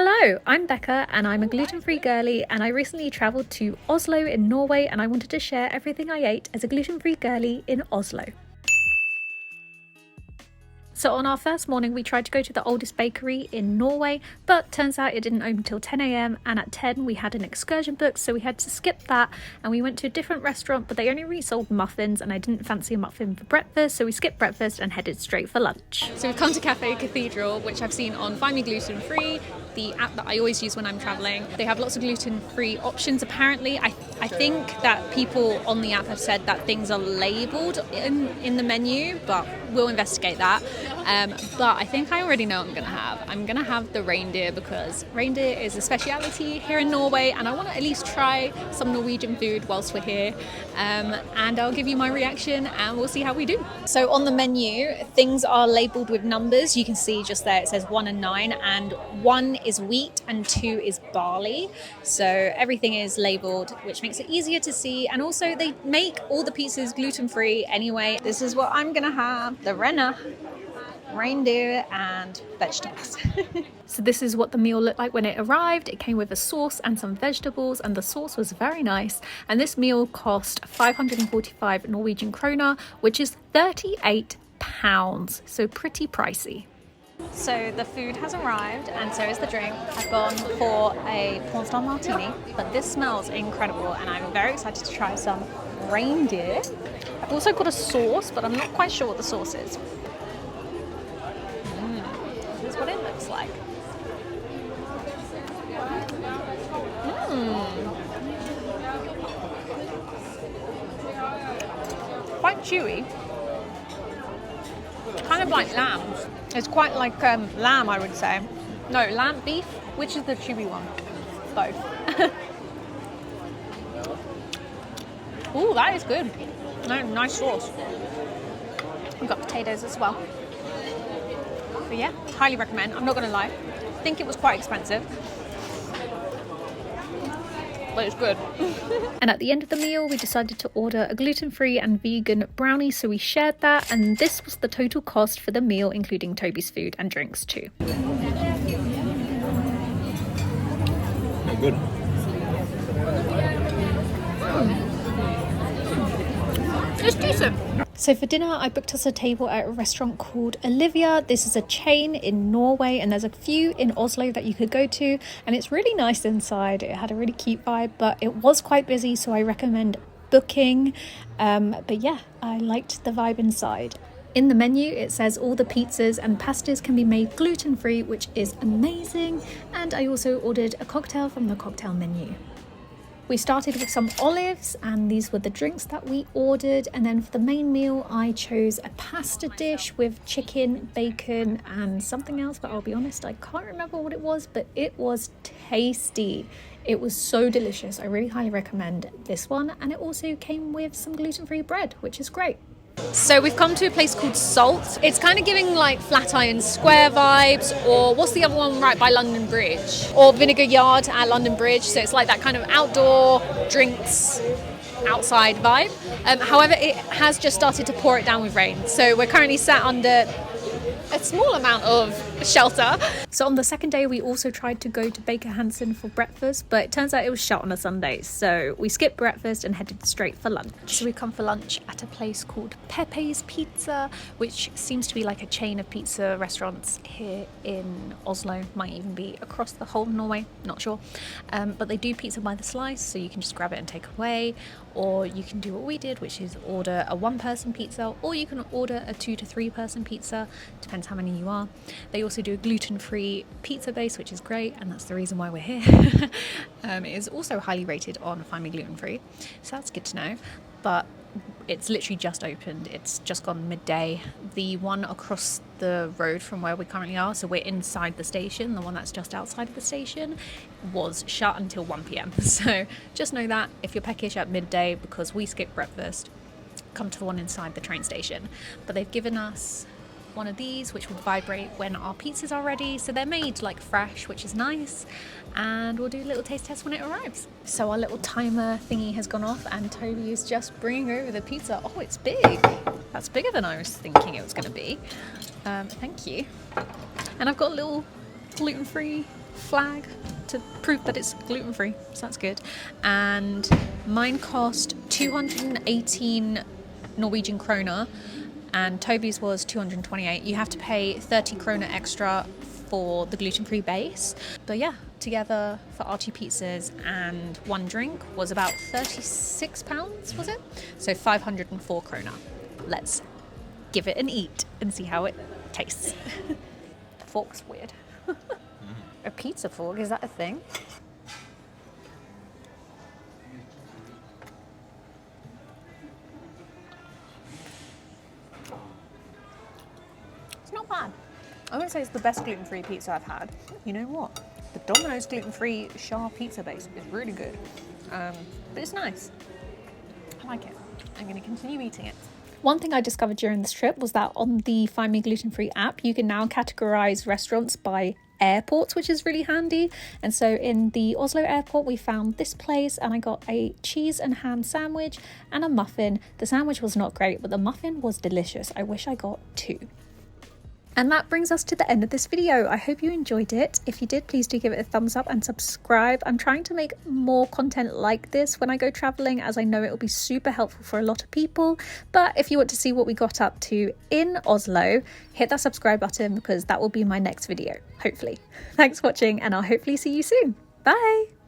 Hello, I'm Becca and I'm a gluten-free girly, and I recently travelled to Oslo in Norway and I wanted to share everything I ate as a gluten-free girly in Oslo. So on our first morning we tried to go to the oldest bakery in Norway, but turns out it didn't open until 10 AM and at 10 we had an excursion booked, so we had to skip that and we went to a different restaurant, but they only really sold muffins and I didn't fancy a muffin for breakfast, so we skipped breakfast and headed straight for lunch. So we've come to Cafe Cathedral, which I've seen on Find Me Gluten Free, the app that I always use when I'm travelling. They have lots of gluten-free options apparently. I think that people on the app have said that things are labelled in the menu, but we'll investigate that. But I think I already know what I'm going to have. I'm going to have the reindeer because reindeer is a speciality here in Norway and I want to at least try some Norwegian food whilst we're here. And I'll give you my reaction and we'll see how we do. So on the menu, things are labelled with numbers. You can see just there it says 1 and 9, and 1 is wheat and 2 is barley. So everything is labelled, which makes it easier to see, and also they make all the pizzas gluten-free anyway. This is what I'm going to have, the reindeer and vegetables. So this is what the meal looked like when it arrived. It came with a sauce and some vegetables and the sauce was very nice, and this meal cost 545 Norwegian kroner, which is £38, so pretty pricey. So the food has arrived and so is the drink. I've gone for a porn star martini, but this smells incredible and I'm very excited to try some reindeer. I've also got a sauce, but I'm not quite sure what the sauce is. This is what it looks like. Quite chewy. Kind of like lamb. It's quite like lamb, I would say. No, lamb, beef. Which is the chewy one? Both. Ooh, that is good. Nice sauce. We've got potatoes as well. But yeah, highly recommend. I'm not going to lie. I think it was quite expensive. But it's good. And at the end of the meal we decided to order a gluten-free and vegan brownie, so we shared that, and this was the total cost for the meal including Toby's food and drinks too. Good. It's decent. So for dinner I booked us a table at a restaurant called Olivia. This is a chain in Norway and there's a few in Oslo that you could go to, and it's really nice inside. It had a really cute vibe, but it was quite busy, so I recommend booking. But yeah, I liked the vibe inside. In the menu it says all the pizzas and pastas can be made gluten-free, which is amazing, and I also ordered a cocktail from the cocktail menu. We started with some olives and these were the drinks that we ordered, and then for the main meal I chose a pasta dish with chicken, bacon and something else, but I'll be honest, I can't remember what it was, but it was tasty. It was so delicious. I really highly recommend this one, and it also came with some gluten-free bread, which is great. So we've come to a place called Salt. It's kind of giving like Flatiron Square vibes, or what's the other one right by London Bridge? Or Vinegar Yard at London Bridge. So it's like that kind of outdoor drinks outside vibe. However, it has just started to pour it down with rain. So we're currently sat under a small amount of shelter. So on the second day we also tried to go to Baker Hansen for breakfast, but it turns out it was shut on a Sunday, so we skipped breakfast and headed straight for lunch. So we come for lunch at a place called Peppes Pizza, which seems to be like a chain of pizza restaurants here in Oslo, might even be across the whole of Norway, not sure. But they do pizza by the slice, so you can just grab it and take it away, or you can do what we did, which is order a 1-person pizza, or you can order a 2 to 3 person pizza, depends how many you are. They also do a gluten-free pizza base, which is great, and that's the reason why we're here. It is also highly rated on Find Me Gluten Free, so that's good to know. But it's literally just opened. It's just gone midday. The one across the road from where we currently are, so we're inside the station, the one that's just outside of the station, was shut until 1 PM. So just know that if you're peckish at midday because we skipped breakfast, come to the one inside the train station. But they've given us one of these which will vibrate when our pizzas are ready, so they're made like fresh, which is nice, and we'll do a little taste test when it arrives. So our little timer thingy has gone off and Toby is just bringing over the pizza. Oh, it's big. That's bigger than I was thinking it was going to be. Thank you. And I've got a little gluten-free flag to prove that it's gluten-free, so that's good. And mine cost 218 Norwegian kroner, and Toby's was 228. You have to pay 30 kroner extra for the gluten-free base. But yeah, together for our 2 pizzas and 1 drink was about £36, was it? So 504 kroner. Let's give it an eat and see how it tastes. The fork's weird. A pizza fork, is that a thing? It's not bad. I wouldn't say it's the best gluten-free pizza I've had. You know what? The Domino's gluten-free Shah pizza base is really good. But it's nice. I like it. I'm going to continue eating it. One thing I discovered during this trip was that on the Find Me Gluten Free app, you can now categorize restaurants by airports, which is really handy. And so in the Oslo airport, we found this place and I got a cheese and ham sandwich and a muffin. The sandwich was not great, but the muffin was delicious. I wish I got 2. And that brings us to the end of this video. I hope you enjoyed it. If you did, please do give it a thumbs up and subscribe. I'm trying to make more content like this when I go traveling, as I know it will be super helpful for a lot of people. But if you want to see what we got up to in Oslo, hit that subscribe button because that will be my next video, hopefully. Thanks for watching, and I'll hopefully see you soon. Bye!